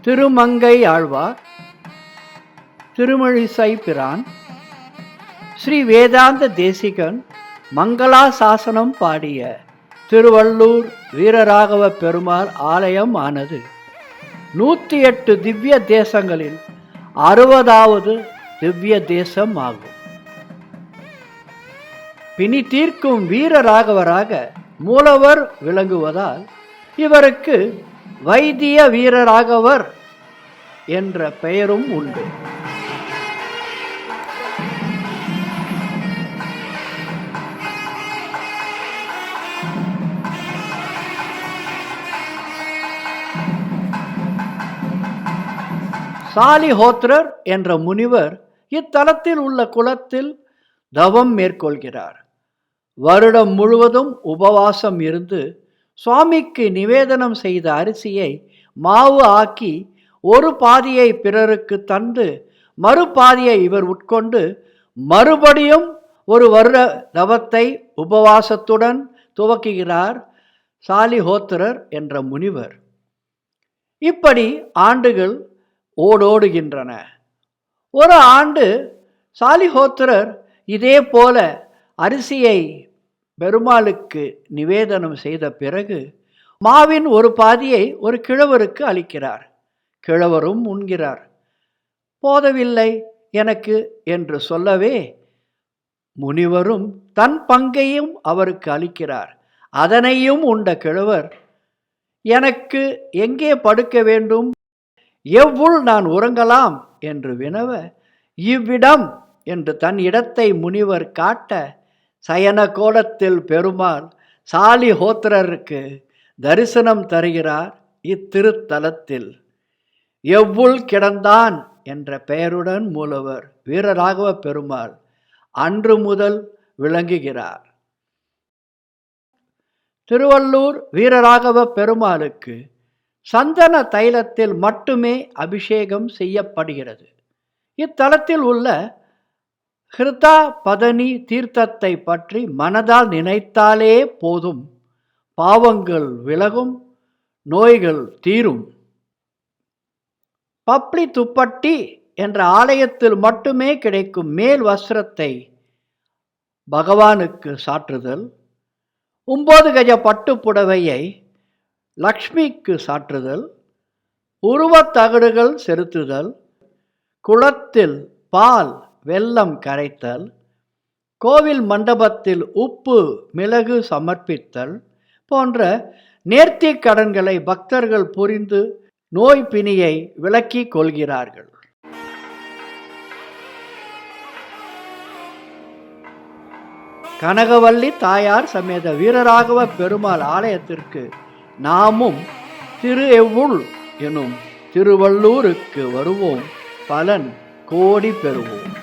திருமங்கை ஆழ்வார், திருமழிசை பிரான், ஸ்ரீ வேதாந்த தேசிகன் மங்களாசாசனம் பாடிய திருவள்ளூர் வீரராகவ பெருமாள் ஆலயம் ஆனது 108 திவ்ய தேசங்களில் 60வது திவ்ய தேசம் ஆகும். பிணி தீர்க்கும் வீரராகவராக மூலவர் விளங்குவதால் இவருக்கு வைத்திய வீரராகவர் என்ற பெயரும் உண்டு. சாலிஹோத்ரர் என்ற முனிவர் இத்தலத்தில் உள்ள குளத்தில் தவம் மேற்கொள்கிறார். வருடம் முழுவதும் உபவாசம் இருந்து சுவாமிக்கு நிவேதனம் செய்த அரிசியை மாவு ஆக்கி ஒரு பாதியை பிறருக்கு தந்து மறுபாதியை இவர் உட்கொண்டு மறுபடியும் ஒரு வருட தவத்தை உபவாசத்துடன் துவக்குகிறார் சாலிஹோத்திரர் என்ற முனிவர். இப்படி ஆண்டுகள் ஓடோடுகின்றன. ஒரு ஆண்டு சாலிஹோத்திரர் இதே போல அரிசியை பெருமாளுக்கு நிவேதனம் செய்த பிறகு மாவின் ஒரு பாதியை ஒரு கிழவருக்கு அளிக்கிறார். கிழவரும் உண்கிறார். போதவில்லை எனக்கு என்று சொல்லவே முனிவரும் தன் பங்கையும் அவருக்கு அளிக்கிறார். அதனையும் உண்ட கிழவர், எனக்கு எங்கே படுக்க வேண்டும், எவ்வுள் நான் உறங்கலாம் என்று வினவ, இவ்விடம் என்று தன் இடத்தை முனிவர் காட்ட சயன கோலத்தில் பெருமாள் சாலிஹோத்திரருக்கு தரிசனம் தருகிறார். இத்திருத்தலத்தில் எவ்வுள் கிடந்தான் என்ற பெயருடன் மூலவர் வீரராகவ பெருமாள் அன்று முதல் விளங்குகிறார். திருவள்ளூர் வீரராகவ பெருமாளுக்கு சந்தன தைலத்தில் மட்டுமே அபிஷேகம் செய்யப்படுகிறது. இத்தலத்தில் உள்ள ஹிருதா பதனி தீர்த்தத்தை பற்றி மனதால் நினைத்தாலே போதும், பாவங்கள் விலகும், நோய்கள் தீரும். பப்ளி துப்பட்டி என்ற ஆலயத்தில் மட்டுமே கிடைக்கும் மேல் வஸ்திரத்தை பகவானுக்கு சாற்றுதல், 9 கஜ பட்டு புடவையை லக்ஷ்மிக்கு சாற்றுதல், உருவத்தகடுகள் செலுத்துதல், குளத்தில் பால் வெல்லம் கரைத்தல், கோவில் மண்டபத்தில் உப்பு மிளகு சமர்ப்பித்தல் போன்ற நேர்த்திக் கடன்களை பக்தர்கள் புரிந்து நோய் பிணியை விலக்கிக் கொள்கிறார்கள். கனகவல்லி தாயார் சமேத வீரராகவ பெருமாள் ஆலயத்திற்கு நாமும் திரு எவ்வுள் எனும் திருவள்ளூருக்கு வருவோம். பலன் கோடி பெறுவோம்.